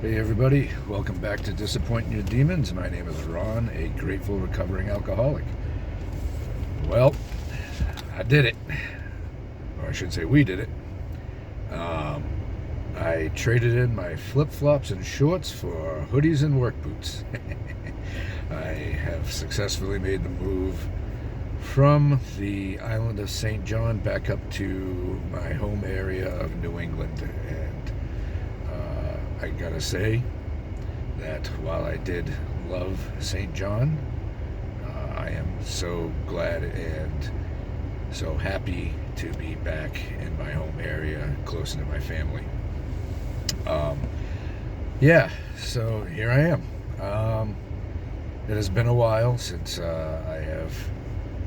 Hey everybody, welcome back to Disappointing Your Demons. My name is Ron, a grateful recovering alcoholic. Well, I did it. Or I should say we did it. Um, I traded in my flip-flops and shorts for hoodies and work boots. I have successfully made the move from the island of St. John back up to my home area of New England. And I gotta say that while I did love St. John, I am so glad and so happy to be back in my home area, closer to my family. Yeah, so here I am. It has been a while since I have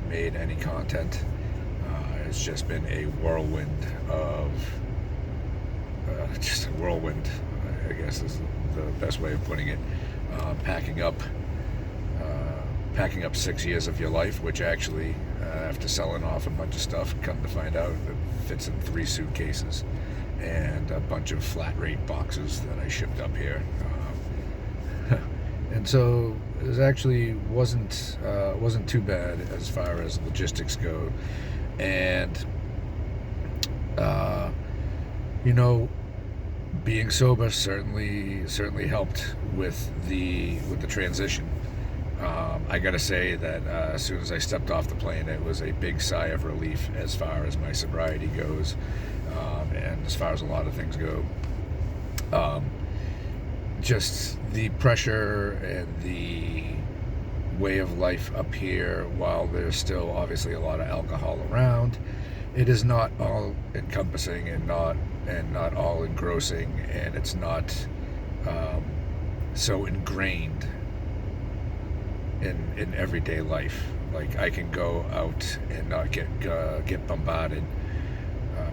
made any content. It's just been a whirlwind of just a whirlwind, I guess is the best way of putting it. Packing up 6 years of your life, which actually, after selling off a bunch of stuff, come to find out it fits in 3 suitcases and a bunch of flat rate boxes that I shipped up here. And so it actually wasn't too bad as far as logistics go, and being sober certainly helped with the transition. I gotta say that as soon as I stepped off the plane, it was a big sigh of relief as far as my sobriety goes, and as far as a lot of things go. Just the pressure and the way of life up here, while there's still obviously a lot of alcohol around, it is not all encompassing and not all engrossing, and it's not so ingrained in everyday life. Like, I can go out and not get bombarded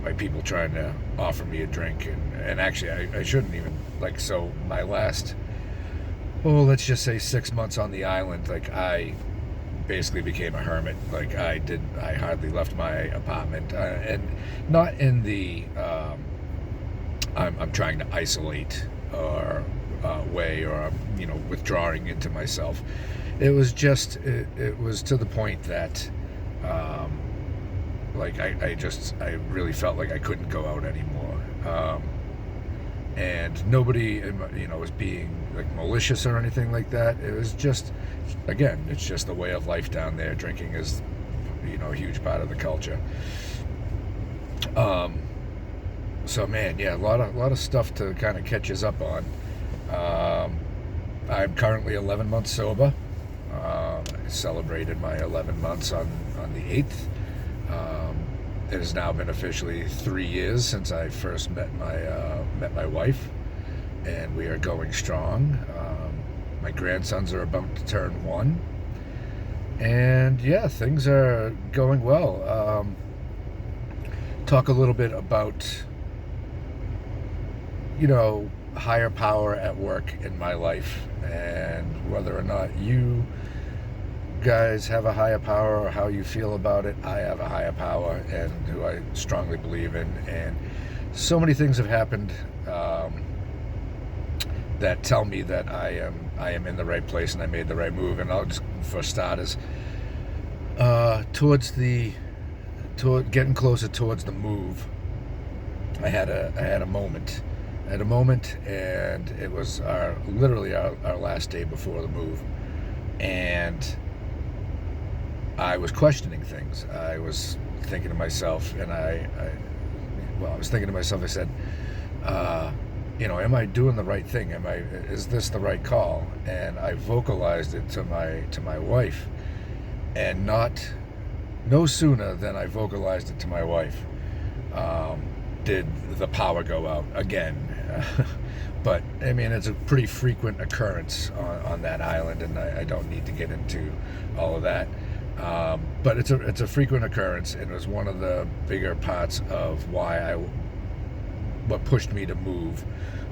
by people trying to offer me a drink, and actually I shouldn't even, like, so my last, let's just say 6 months on the island, like, I basically became a hermit. Like, I hardly left my apartment, and not in the I'm trying to isolate or way, or I'm withdrawing into myself. It was just it was to the point that like I really felt like I couldn't go out anymore, and nobody was being like malicious or anything like that. It was just, again, it's just the way of life down there. Drinking is a huge part of the culture. So man, yeah, a lot of stuff to kind of catch us up on. I'm currently 11 months sober. I celebrated my 11 months on the 8th. It has now been officially 3 years since I first met my wife, and we are going strong. My grandsons are about to turn 1, and yeah, things are going well. Talk a little bit about higher power at work in my life, and whether or not you guys have a higher power or how you feel about it. I have a higher power, and who I strongly believe in, and so many things have happened that tell me that I am in the right place and I made the right move. And I'll just, for starters, toward getting closer towards the move, I had a moment. And it was literally our last day before the move, and I was questioning things. I was thinking to myself, and I was thinking to myself, I said, am I doing the right thing? Is this the right call? And I vocalized it to my wife, and no sooner than I vocalized it to my wife, did the power go out again. But I mean, it's a pretty frequent occurrence on that island, and I don't need to get into all of that. But it's a frequent occurrence, and it was one of the bigger parts of what pushed me to move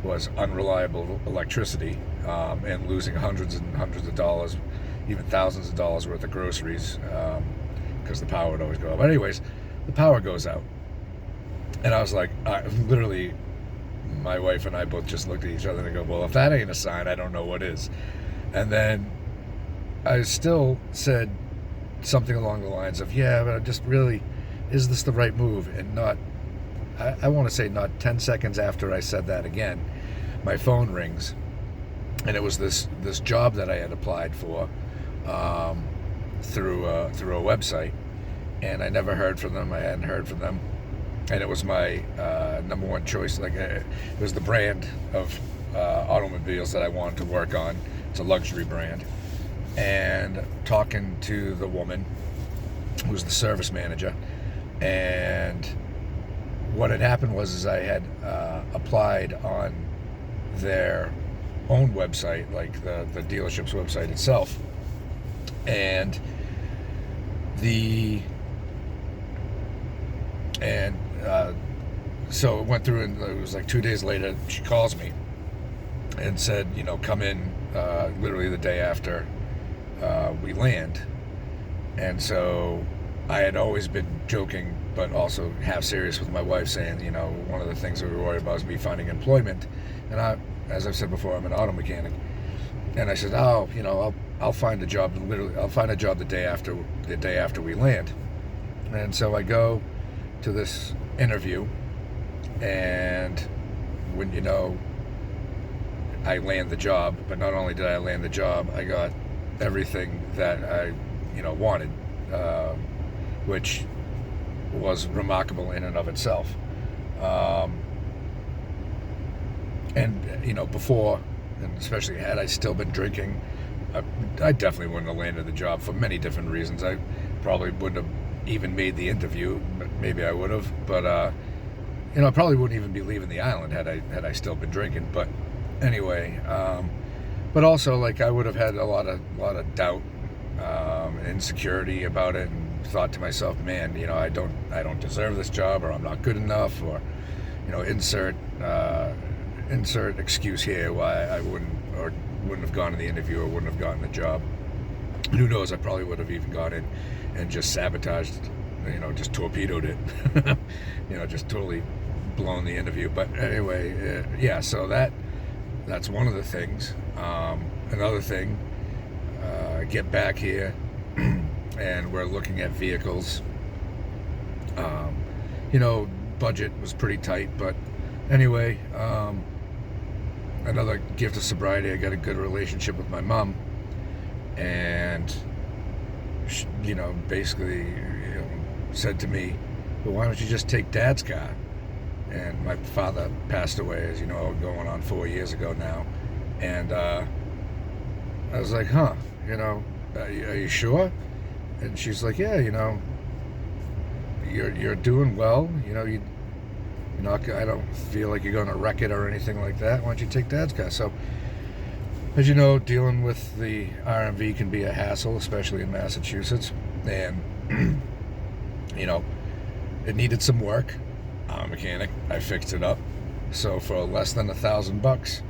was unreliable electricity, and losing hundreds and hundreds of dollars, even thousands of dollars worth of groceries, because the power would always go out. But anyways, the power goes out, and I was like, literally my wife and I both just looked at each other and go, well, if that ain't a sign, I don't know what is. And then I still said something along the lines of, yeah, but I just really, is this the right move? And not, I want to say not 10 seconds after I said that again, my phone rings. And it was this job that I had applied for through a website. And I never heard from them. I hadn't heard from them. And it was my number one choice. Like, it was the brand of automobiles that I wanted to work on. It's a luxury brand. And talking to the woman who was the service manager, and what had happened was I had applied on their own website, like the dealership's website itself, and so it went through, and it was like 2 days later she calls me and said, come in literally the day after we land. And so I had always been joking but also half serious with my wife, saying, one of the things that we were worried about is me finding employment. And I, as I've said before, I'm an auto mechanic. And I said, I'll find a job. I'll find a job the day after we land. And so I go to this interview, and when I land the job. But not only did I land the job, I got everything that I wanted, which was remarkable in and of itself. And before, and especially had I still been drinking, I definitely wouldn't have landed the job for many different reasons. I probably wouldn't have even made the interview, but maybe I would have. But I probably wouldn't even be leaving the island had I still been drinking. But anyway, but also, like, I would have had a lot of doubt, insecurity about it, and thought to myself, man, I don't deserve this job, or I'm not good enough, or insert excuse here why I wouldn't have gone to the interview or wouldn't have gotten the job. And who knows, I probably would have even gone in and just sabotaged, just torpedoed it, just totally blown the interview. But anyway, yeah, so that's one of the things. Another thing, get back here and we're looking at vehicles. Budget was pretty tight, but anyway, another gift of sobriety, I got a good relationship with my mom, and she, basically said to me, well, why don't you just take Dad's car? And my father passed away, as you know, going on 4 years ago now. And I was like, are you sure? And she's like, yeah, you're doing well. I don't feel like you're going to wreck it or anything like that. Why don't you take Dad's car? So, as you know, dealing with the RMV can be a hassle, especially in Massachusetts. And, it needed some work. I'm a mechanic. I fixed it up. So for less than $1,000,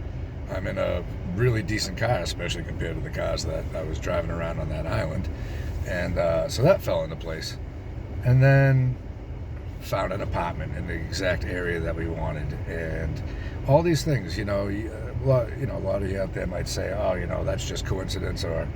I'm in a really decent car, especially compared to the cars that I was driving around on that island. And so that fell into place. And then found an apartment in the exact area that we wanted, and all these things. A lot of you out there might say, oh, that's just coincidence, or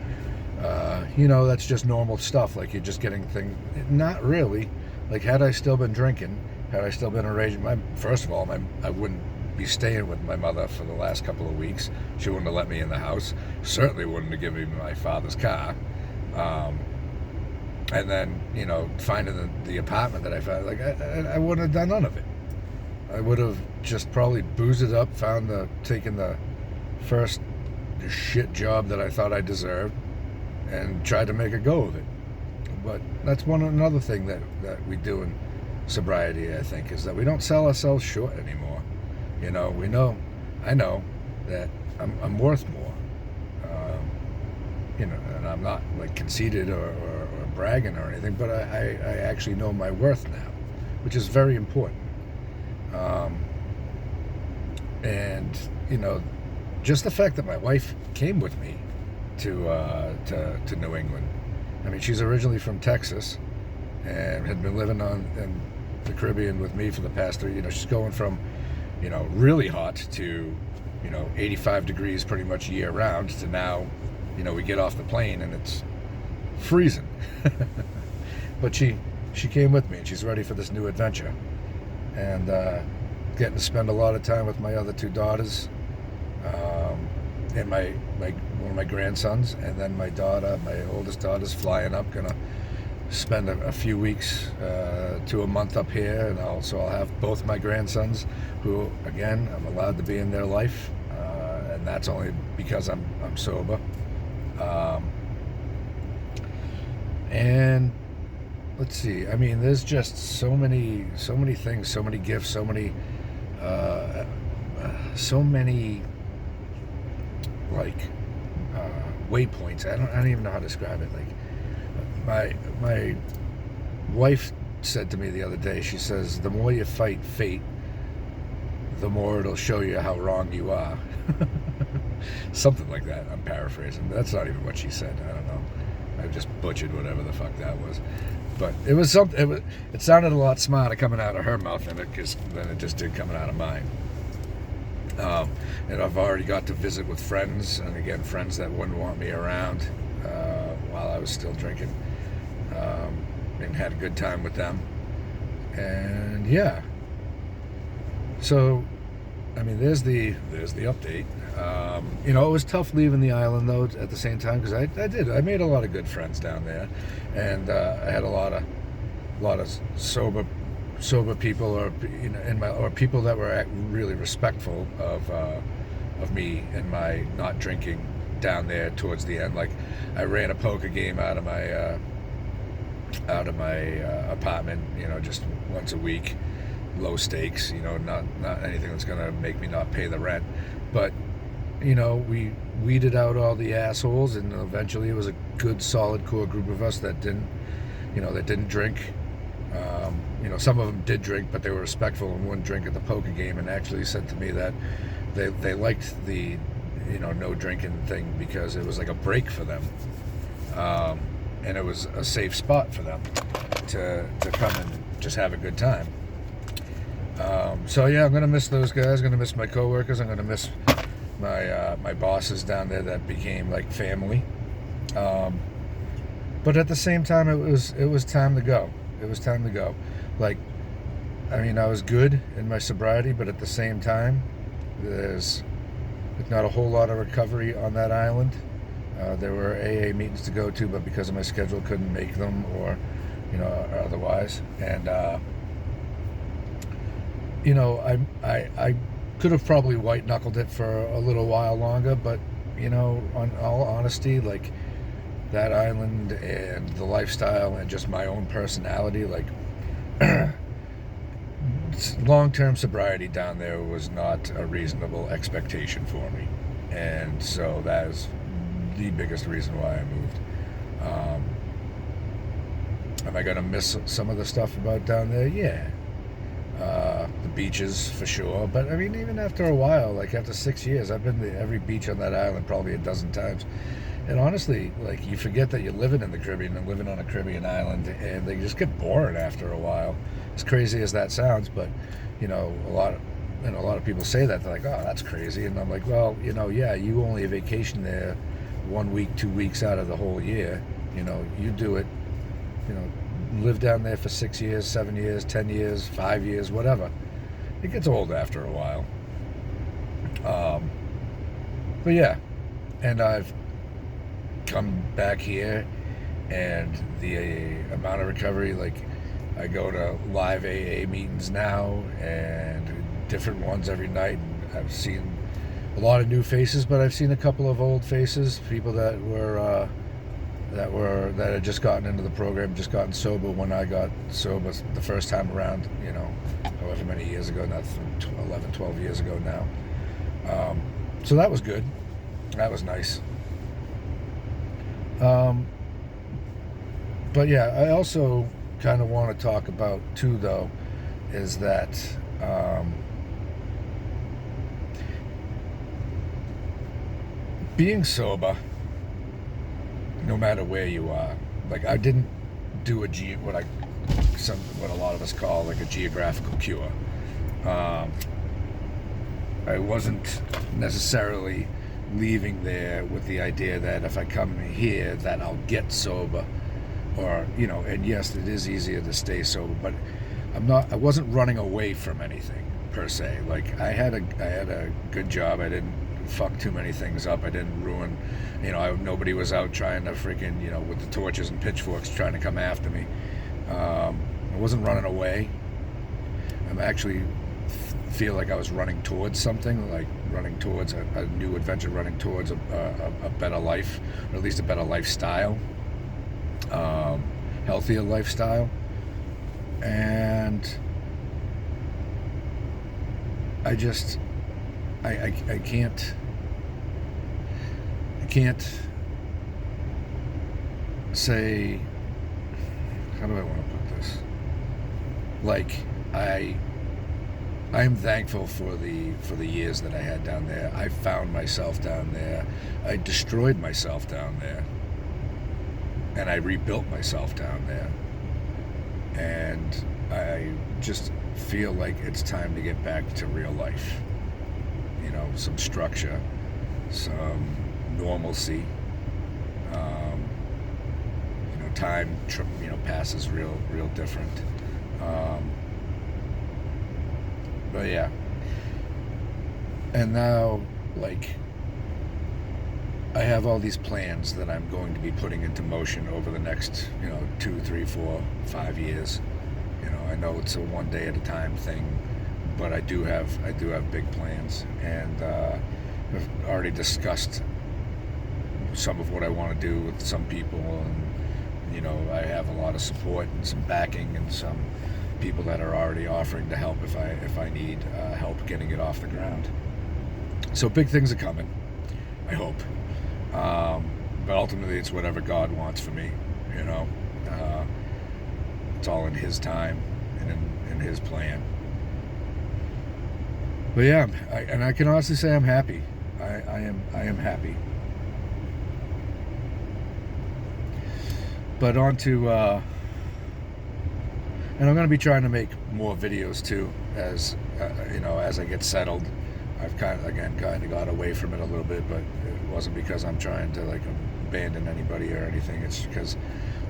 that's just normal stuff, like you're just getting things. Not really. Like, had I still been drinking, had I still been arranging first of all, I wouldn't be staying with my mother for the last couple of weeks. She wouldn't have let me in the house. Certainly wouldn't have given me my father's car. And then, finding the apartment that I found, like, I wouldn't have done none of it. I would have just probably boozed it up, taken the first shit job that I thought I deserved, and tried to make a go of it. But that's another thing that we do in sobriety, I think, is that we don't sell ourselves short anymore. I know that I'm worth more. And I'm not like conceited or bragging or anything, but I actually know my worth now, which is very important. And just the fact that my wife came with me to New England. I mean, she's originally from Texas and had been living in the Caribbean with me for the past 3 years. She's going from really hot to, 85 degrees pretty much year round, to now, we get off the plane and it's freezing. But she came with me, and she's ready for this new adventure. And getting to spend a lot of time with my other two daughters, and my one of my grandsons, and then my oldest daughter's flying up, gonna spend a few weeks to a month up here, and I'll have both my grandsons, who again I'm allowed to be in their life, and that's only because I'm sober. And let's see. I mean, there's just so many things, so many gifts, so many waypoints. I don't even know how to describe it. Like my wife said to me the other day. She says, "The more you fight fate, the more it'll show you how wrong you are." Something like that. I'm paraphrasing. That's not even what she said. I don't know. I just butchered whatever the fuck that was. But it was something. It sounded a lot smarter coming out of her mouth than it just did coming out of mine. And I've already got to visit with friends, and again, friends that wouldn't want me around while I was still drinking, and had a good time with them. And yeah. So, I mean, there's the update. It was tough leaving the island though at the same time, because I made a lot of good friends down there, and I had a lot of sober people, or or people that were really respectful of me and my not drinking down there towards the end. Like, I ran a poker game out of my apartment, just once a week, low stakes, not anything that's gonna make me not pay the rent, but we weeded out all the assholes, and eventually it was a good solid core group of us that didn't drink. Some of them did drink, but they were respectful and wouldn't drink at the poker game, and actually said to me that they liked the no drinking thing, because it was like a break for them, and it was a safe spot for them to come and just have a good time. So yeah, I'm gonna miss those guys. I'm gonna miss my coworkers. I'm gonna miss my bosses down there that became like family. But at the same time, it was time to go. It was time to go. Like, I mean, I was good in my sobriety, but at the same time, there's not a whole lot of recovery on that island. There were AA meetings to go to, but because of my schedule, couldn't make them, or otherwise. And I could have probably white knuckled it for a little while longer, but on all honesty, like, that island and the lifestyle and just my own personality, like, long-term sobriety down there was not a reasonable expectation for me, and so that is the biggest reason why I moved. Am I gonna miss some of the stuff about down there? Yeah. The beaches for sure, but I mean, even after a while, like after 6 years, I've been to every beach on that island probably a dozen times. And honestly, like, you forget that you're living in the Caribbean and living on a Caribbean island, and they just get boring after a while. As crazy as that sounds, but a lot of people say that, they're like, "Oh, that's crazy," and I'm like, "Well, yeah, you only vacation there 1 week, 2 weeks out of the whole year. You do it, live down there for 6 years, 7 years, 10 years, 5 years, whatever. It gets old after a while." But yeah, and I've come back here, and the amount of recovery, like, I go to live AA meetings now, and different ones every night. I've seen a lot of new faces, but I've seen a couple of old faces, people that had just gotten into the program, just gotten sober when I got sober the first time around, however many years ago, not 11, 12 years ago now. So that was good. That was nice. But yeah, I also kind of want to talk about too, though, is that being sober, no matter where you are, like, I didn't do what a lot of us call like a geographical cure. I wasn't necessarily leaving there with the idea that if I come here that I'll get sober, or and yes, it is easier to stay sober, but I wasn't running away from anything per se. Like I had a good job. I didn't fuck too many things up. I didn't ruin, nobody was out trying to freaking, with the torches and pitchforks trying to come after me. I wasn't running away. I'm actually feel like I was running towards something, like running towards a new adventure, running towards a better life, or at least a better lifestyle, healthier lifestyle. And I just, I can't say, how do I want to put this? Like, I'm thankful for the years that I had down there. I found myself down there. I destroyed myself down there. And I rebuilt myself down there. And I just feel like it's time to get back to real life. Some structure, some normalcy. Time passes real different. But yeah. And now, like, I have all these plans that I'm going to be putting into motion over the next, 2, 3, 4, 5 years. I know it's a one day at a time thing, but I do have big plans, and I've already discussed some of what I want to do with some people, and I have a lot of support and some backing and some people that are already offering to help if I need help getting it off the ground. So big things are coming, I hope. But ultimately, it's whatever God wants for me. It's all in His time and in His plan. But yeah, I can honestly say I'm happy. I am happy. But on to, and I'm going to be trying to make more videos too, as as I get settled. I've kind of got away from it a little bit, but it wasn't because I'm trying to like abandon anybody or anything. It's because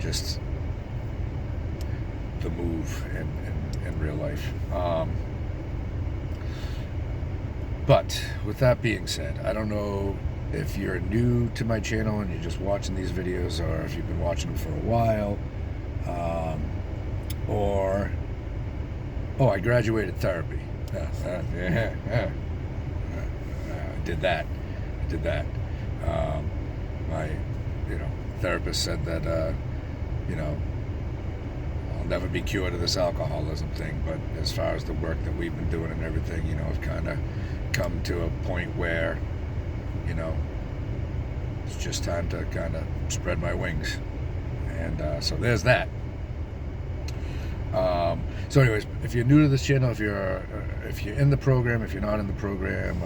just the move in real life. But with that being said, I don't know if you're new to my channel and you're just watching these videos, or if you've been watching them for a while, or I graduated therapy. I did that. My therapist said that I'll never be cured of this alcoholism thing, but as far as the work that we've been doing and everything, I've kind of come to a point where it's just time to kind of spread my wings, and so there's that. So anyways, if you're new to this channel, if you're in the program, if you're not in the program,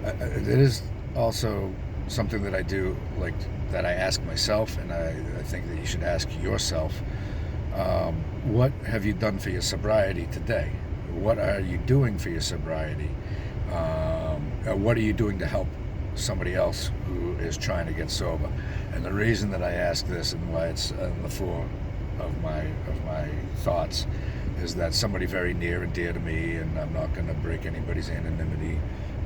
it is also something that I do, like, that I ask myself, and I think that you should ask yourself, what have you done for your sobriety today? What are you doing for your sobriety? What are you doing to help somebody else who is trying to get sober? And the reason that I ask this, and why it's in the fore of my thoughts, is that somebody very near and dear to me, and I'm not going to break anybody's anonymity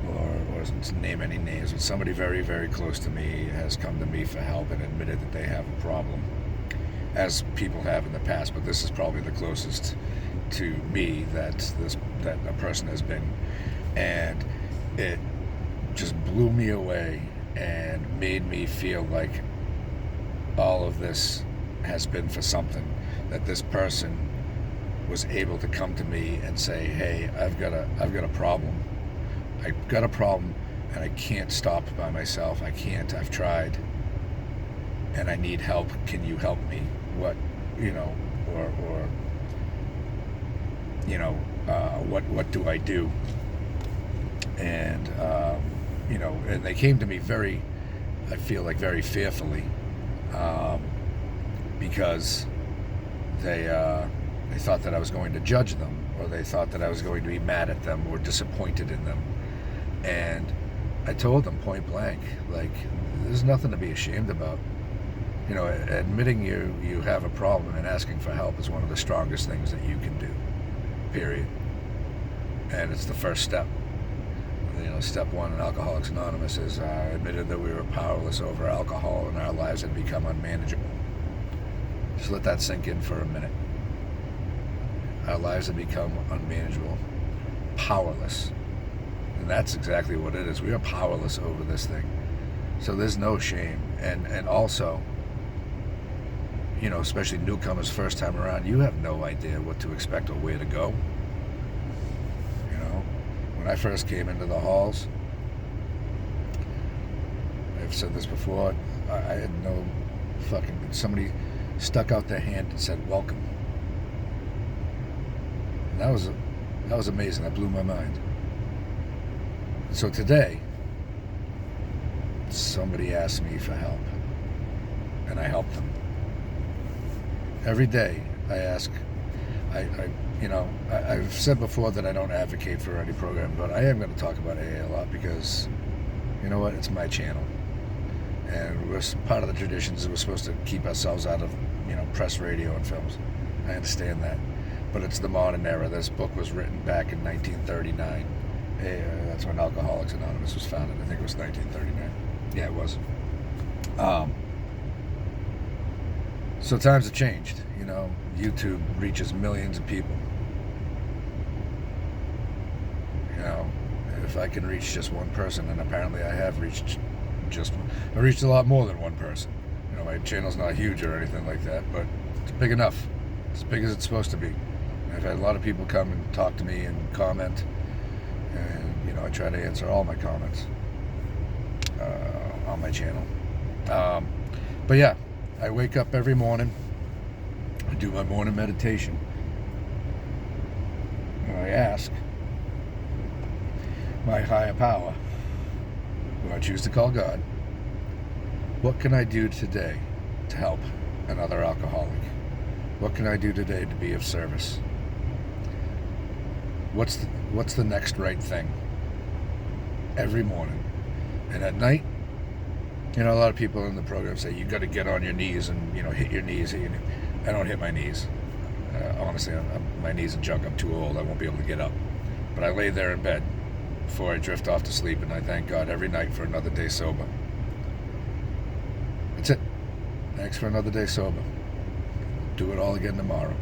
or name any names, but somebody very, very close to me has come to me for help and admitted that they have a problem, as people have in the past, but this is probably the closest to me that a person has been. And it just blew me away and made me feel like all of this has been for something, that this person was able to come to me and say, hey, I've got a problem. I've got a problem, and I can't stop by myself. I've tried, and I need help. Can you help me? What do I do? And and they came to me I feel like very fearfully, because they thought that I was going to judge them, or they thought that I was going to be mad at them or disappointed in them. And I told them point blank, like, there's nothing to be ashamed about. You know, admitting you have a problem and asking for help is one of the strongest things that you can do, period. And it's the first step. You know, step one in Alcoholics Anonymous is admitted that we were powerless over alcohol and our lives had become unmanageable. Just let that sink in for a minute. Our lives have become unmanageable, powerless. And that's exactly what it is. We are powerless over this thing. So there's no shame. And also, you know, especially newcomers first time around, you have no idea what to expect or where to go. You know, when I first came into the halls, I've said this before, I had no fucking, somebody stuck out their hand and said, welcome. And that was amazing. That blew my mind. So today, somebody asked me for help, and I helped them. Every day, I ask. I've said before that I don't advocate for any program, but I am going to talk about AA a lot because, you know what, it's my channel, and we're part of the traditions. We're supposed to keep ourselves out of, you know, press, radio, and films. I understand that, but it's the modern era. This book was written back in 1939. That's when Alcoholics Anonymous was founded. I think it was 1939. Yeah, it was. So times have changed. You know, YouTube reaches millions of people. You know, if I can reach just one person, and apparently I have reached I reached a lot more than one person. You know, my channel's not huge or anything like that, but it's big enough. It's as big as it's supposed to be. And I've had a lot of people come and talk to me and comment. And, you know, I try to answer all my comments on my channel. But yeah, I wake up every morning, I do my morning meditation, and I ask my higher power, who I choose to call God, what can I do today to help another alcoholic? What can I do today to be of service? What's the next right thing? Every morning. And at night, you know, a lot of people in the program say you got to get on your knees and, you know, hit your knees. I don't hit my knees. Honestly, my knees are junk. I'm too old. I won't be able to get up. But I lay there in bed before I drift off to sleep, and I thank God every night for another day sober. That's it. Thanks for another day sober. Do it all again tomorrow.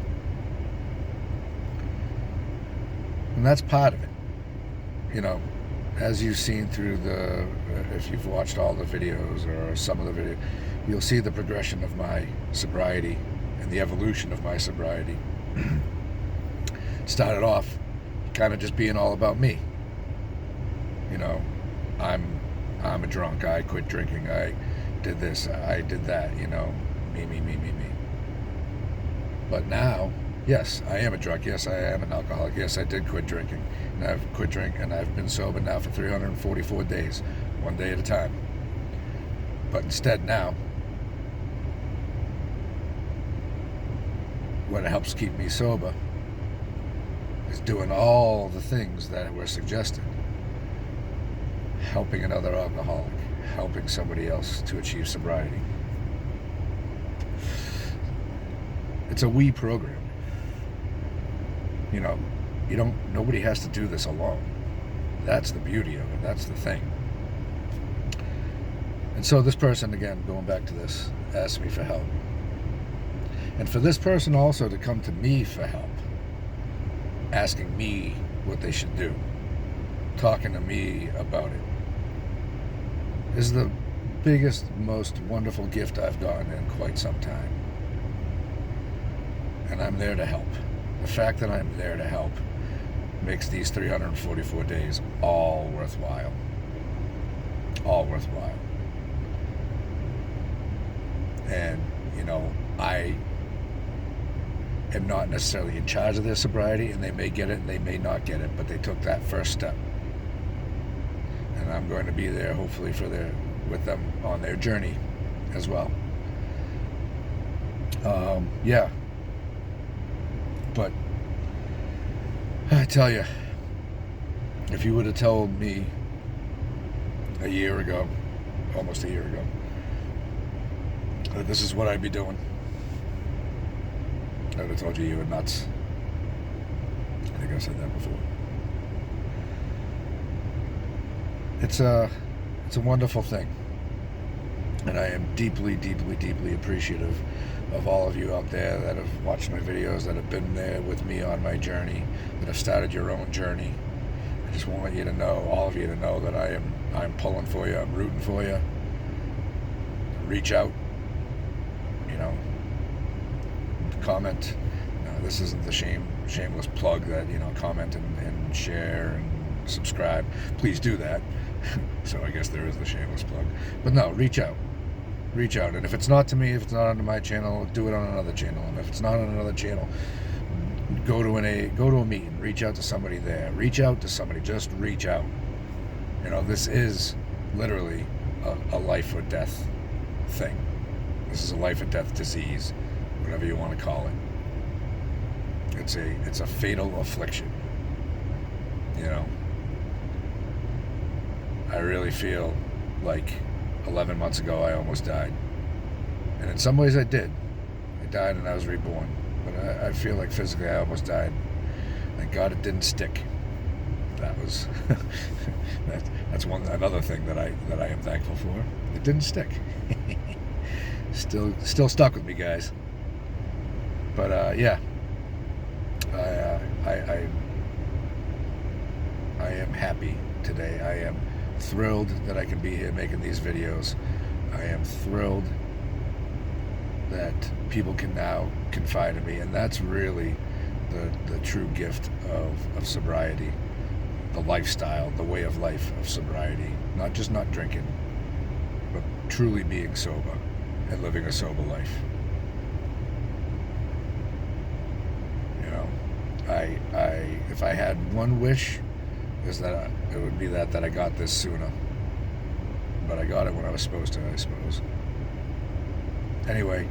And that's part of it. You know, as you've seen through if you've watched all the videos or some of the videos, you'll see the progression of my sobriety and the evolution of my sobriety. Started off kind of just being all about me. You know, I'm a drunk. I quit drinking. I did this. I did that. You know, me. But now, yes, I am a drunk. Yes, I am an alcoholic. Yes, I did quit drinking. And I've quit drinking, and I've been sober now for 344 days, one day at a time. But instead now, what helps keep me sober is doing all the things that were suggested. Helping another alcoholic, helping somebody else to achieve sobriety. It's a we program. You know, nobody has to do this alone. That's the beauty of it. That's the thing. And so this person, again, going back to this, asked me for help. And for this person also to come to me for help, asking me what they should do, talking to me about it, is the biggest, most wonderful gift I've gotten in quite some time. And I'm there to help. The fact that I'm there to help makes these 344 days all worthwhile. All worthwhile. And, you know, I am not necessarily in charge of their sobriety, and they may get it and they may not get it, but they took that first step. And I'm going to be there, hopefully, with them on their journey as well. Yeah. But I tell you, if you would have told me a year ago, almost a year ago, that this is what I'd be doing. I would have told you were nuts. I think I said that before. It's a wonderful thing. And I am deeply, deeply, deeply appreciative of all of you out there that have watched my videos, that have been there with me on my journey, that have started your own journey. I just want you to know, all of you to know, that I'm pulling for you, I'm rooting for you. Reach out, comment. This isn't the shameless plug that, comment and share and subscribe. Please do that. So I guess there is the shameless plug. But no, reach out. Reach out. And if it's not to me, if it's not on my channel, do it on another channel. And if it's not on another channel, go to a meeting. Reach out to somebody there. Reach out to somebody. Just reach out. This is literally a life or death thing. This is a life or death disease, whatever you want to call it. It's a fatal affliction. I really feel like 11 months ago I almost died. And in some ways I did. I died and I was reborn. But I feel like physically I almost died. Thank God it didn't stick. That was that's another thing that I am thankful for. It didn't stick. Still stuck with me, guys. But yeah. I am happy today. I am thrilled that I can be here making these videos. I am thrilled that people can now confide in me, and that's really the true gift of sobriety, the lifestyle, the way of life of sobriety. Not just not drinking, but truly being sober and living a sober life. If I had one wish, is that it would be that I got this sooner. But I got it when I was supposed to, I suppose. Anyway,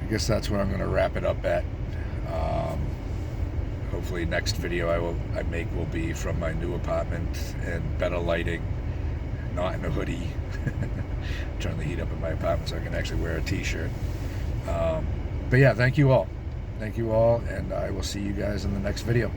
I guess that's where I'm going to wrap it up at. Hopefully next video I make will be from my new apartment and better lighting, not in a hoodie. Turn the heat up in my apartment so I can actually wear a t-shirt. But yeah, thank you all. Thank you all, and I will see you guys in the next video.